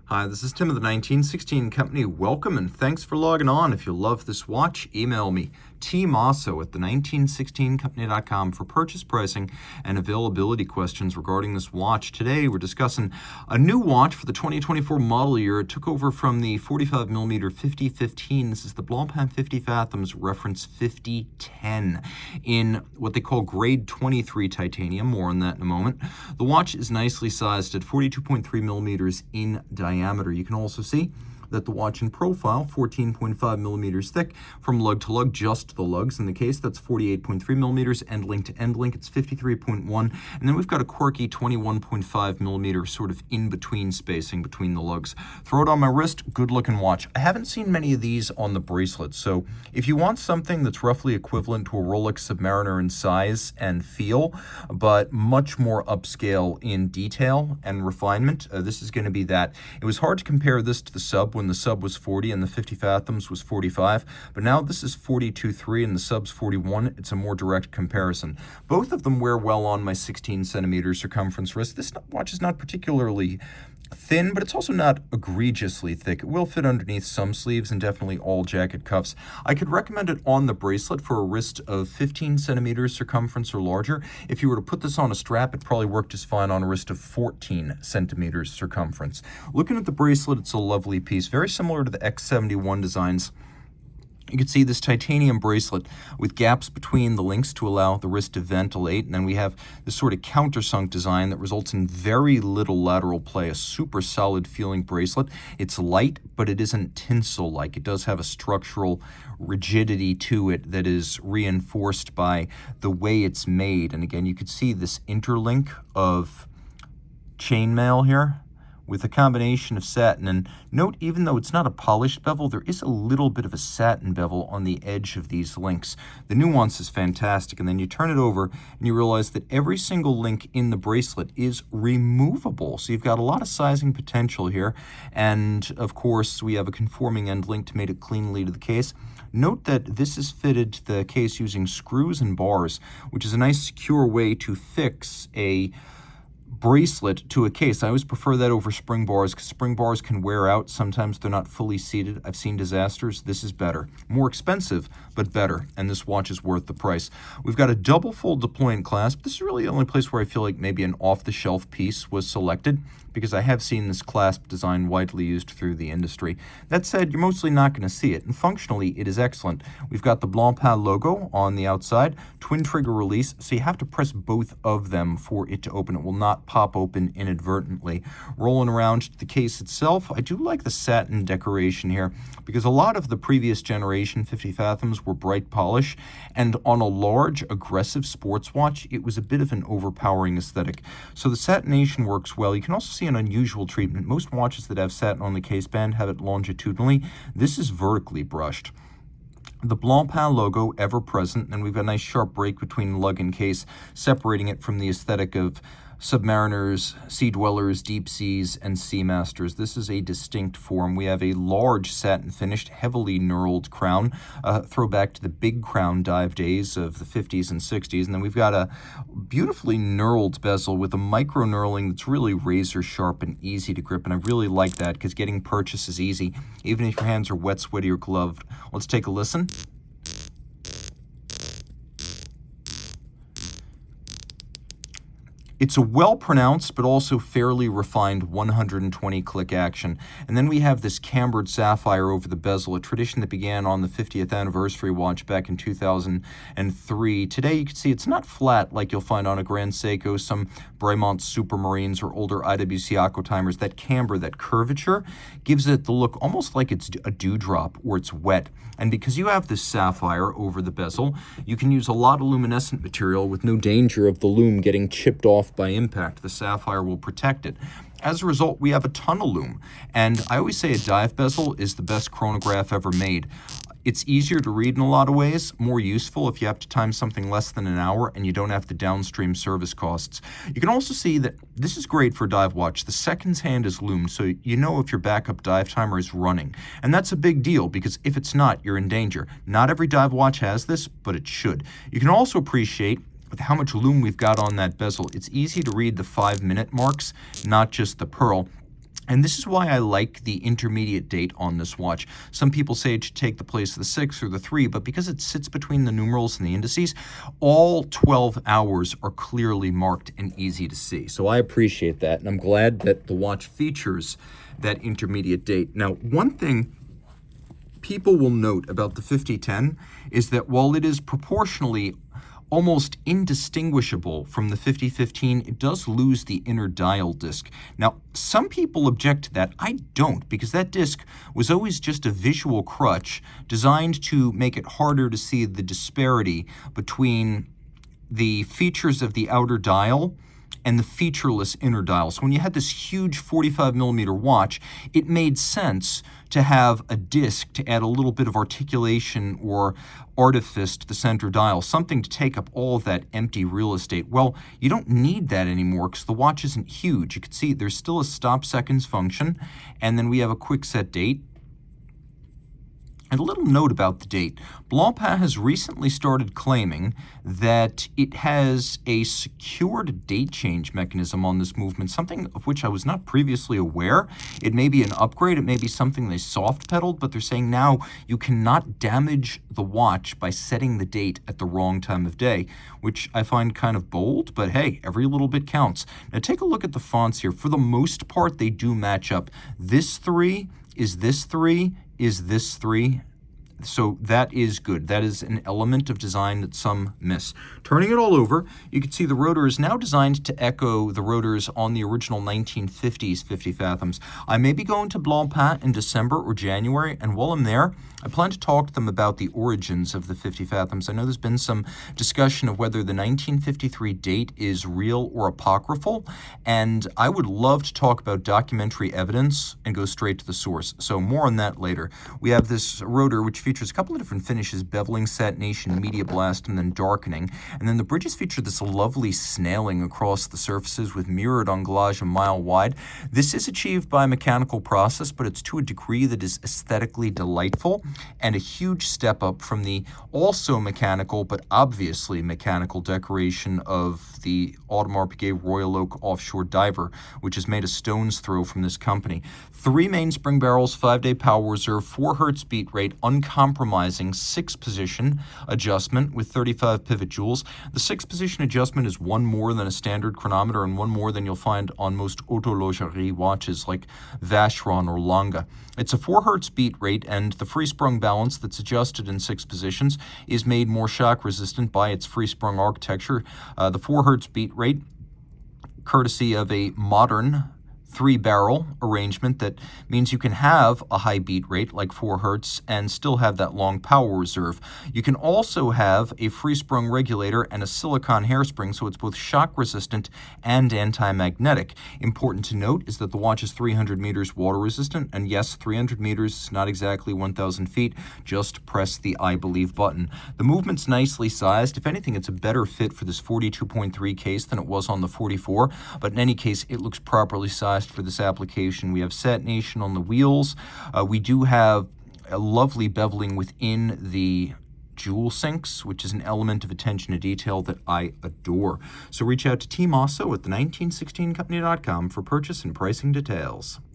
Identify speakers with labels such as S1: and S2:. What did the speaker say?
S1: Hi, this is Tim of the 1916 Company. Welcome and thanks for logging on. If you love this watch, email me, Team Mosso at the1916company.com for purchase pricing and availability questions regarding this watch. Today, we're discussing a new watch for the 2024 model year. It took over from the 45mm 5015. This is the Blancpain 50 Fathoms reference 5010 in what they call grade 23 titanium. More on that in a moment. The watch is nicely sized at 42.3 millimeters in diameter. You can also see that the watch in profile, 14.5 millimeters thick from lug to lug, just the lugs in the case, that's 48.3 millimeters, end link to end link, it's 53.1, and then we've got a quirky 21.5 millimeter sort of in-between spacing between the lugs. Throw it on my wrist, good looking watch. I haven't seen many of these on the bracelet, so if you want something that's roughly equivalent to a Rolex Submariner in size and feel, but much more upscale in detail and refinement, this is going to be that. It was hard to compare this to the sub when the sub was 40 and the 50 Fathoms was 45, but now this is 42.3 and the sub's 41. It's a more direct comparison. Both of them wear well on my 16 centimeter circumference wrist. This watch is not particularly thin, but it's also not egregiously thick. It will fit underneath some sleeves and definitely all jacket cuffs. I could recommend it on the bracelet for a wrist of 15 centimeters circumference or larger. If you were to put this on a strap, it probably worked just fine on a wrist of 14 centimeters circumference. Looking at the bracelet, it's a lovely piece, very similar to the X71 designs. You can see this titanium bracelet with gaps between the links to allow the wrist to ventilate, and then we have this sort of countersunk design that results in very little lateral play, a super solid feeling bracelet. It's light, but it isn't tinsel-like. It does have a structural rigidity to it that is reinforced by the way it's made. And again, you could see this interlink of chainmail here with a combination of satin. And note, even though it's not a polished bevel, there is a little bit of a satin bevel on the edge of these links. The nuance is fantastic, and then you turn it over and you realize that every single link in the bracelet is removable. So you've got a lot of sizing potential here. And of course, we have a conforming end link to make it cleanly to the case. Note that this is fitted to the case using screws and bars, which is a nice secure way to fix a bracelet to a case. I always prefer that over spring bars because spring bars can wear out. Sometimes they're not fully seated. I've seen disasters. This is better. More expensive, but better. And this watch is worth the price. We've got a double fold deployant clasp. This is really the only place where I feel like maybe an off-the-shelf piece was selected, because I have seen this clasp design widely used through the industry. That said, you're mostly not going to see it, and functionally, it is excellent. We've got the Blancpain logo on the outside, twin trigger release, so you have to press both of them for it to open. It will not pop open inadvertently. Rolling around the case itself, I do like the satin decoration here, because a lot of the previous generation 50 Fathoms were bright polish, and on a large, aggressive sports watch, it was a bit of an overpowering aesthetic. So the satination works well. You can also see an unusual treatment. Most watches that have satin on the case band have it longitudinally. This is vertically brushed. The Blancpain logo ever present, and we've got a nice sharp break between lug and case, separating it from the aesthetic of Submariners, Sea Dwellers, Deep Seas, and Seamasters. This is a distinct form. We have a large satin finished, heavily knurled crown, throwback to the big crown dive days of the 50s and 60s. And then we've got a beautifully knurled bezel with a micro knurling that's really razor sharp and easy to grip. And I really like that because getting purchase is easy, even if your hands are wet, sweaty, or gloved. Let's take a listen. It's a well-pronounced but also fairly refined 120 click action. And then we have this cambered sapphire over the bezel, a tradition that began on the 50th anniversary watch back in 2003. Today you can see it's not flat like you'll find on a Grand Seiko, some Bremont Supermarines, or older IWC Aqua timers. That camber, that curvature, gives it the look almost like it's a dewdrop or it's wet. And because you have this sapphire over the bezel, you can use a lot of luminescent material with no danger of the lume getting chipped off by impact. The sapphire will protect it. As a result, we have a ton of lume. And I always say a dive bezel is the best chronograph ever made. It's easier to read in a lot of ways, more useful if you have to time something less than an hour and you don't have the downstream service costs. You can also see that this is great for a dive watch. The seconds hand is loomed, so you know if your backup dive timer is running. And that's a big deal, because if it's not, you're in danger. Not every dive watch has this, but it should. You can also appreciate with how much lume we've got on that bezel. It's easy to read the 5-minute marks, not just the pearl. And this is why I like the intermediate date on this watch. Some people say it should take the place of the 6 or the 3, but because it sits between the numerals and the indices, all 12 hours are clearly marked and easy to see. So I appreciate that, and I'm glad that the watch features that intermediate date. Now, one thing people will note about the 5010 is that while it is proportionally almost indistinguishable from the 5015, it does lose the inner dial disc. Now, some people object to that. I don't, because that disc was always just a visual crutch designed to make it harder to see the disparity between the features of the outer dial and the featureless inner dial. So when you had this huge 45 millimeter watch, it made sense to have a disc to add a little bit of articulation or artifice to the center dial, something to take up all of that empty real estate. Well, you don't need that anymore because the watch isn't huge. You can see there's still a stop seconds function, and then we have a quick set date. And a little note about the date. Blancpain has recently started claiming that it has a secured date change mechanism on this movement, something of which I was not previously aware. It may be an upgrade, it may be something they soft pedaled, but they're saying now you cannot damage the watch by setting the date at the wrong time of day, which I find kind of bold, but hey, every little bit counts. Now take a look at the fonts here. For the most part, they do match up. This 3 is this 3, is this 3. So that is good. That is an element of design that some miss. Turning it all over, you can see the rotor is now designed to echo the rotors on the original 1950s 50 Fathoms. I may be going to Blancpain in December or January, and while I'm there, I plan to talk to them about the origins of the 50 Fathoms. I know there's been some discussion of whether the 1953 date is real or apocryphal, and I would love to talk about documentary evidence and go straight to the source. So more on that later. We have this rotor which features a couple of different finishes: beveling, satination, media blast, and then darkening. And then the bridges feature this lovely snailing across the surfaces with mirrored anglage a mile wide. This is achieved by a mechanical process, but it's to a degree that is aesthetically delightful, and a huge step up from the also mechanical but obviously mechanical decoration of the Audemars Piguet Royal Oak offshore diver, which is made a stone's throw from this company. 3 mainspring barrels, 5-day power reserve, 4 hertz beat rate, uncompromising 6-position adjustment with 35 pivot jewels. The 6-position adjustment is 1 more than a standard chronometer and 1 more than you'll find on most horlogerie watches like Vacheron or Lange. It's a 4 hertz beat rate, and the free-sprung balance that's adjusted in 6 positions is made more shock-resistant by its free-sprung architecture. The 4 hertz beat rate, courtesy of a modern 3-barrel arrangement that means you can have a high beat rate like 4 hertz and still have that long power reserve. You can also have a free-sprung regulator and a silicone hairspring, so it's both shock resistant and anti-magnetic. Important to note is that the watch is 300 meters water resistant, and yes, 300 meters is not exactly 1,000 feet. Just press the I believe button. The movement's nicely sized. If anything, it's a better fit for this 42.3 case than it was on the 44, but in any case, it looks properly sized for this application. We have satination on the wheels. We do have a lovely beveling within the jewel sinks, which is an element of attention to detail that I adore. So reach out to Team Mosso at the 1916company.com for purchase and pricing details.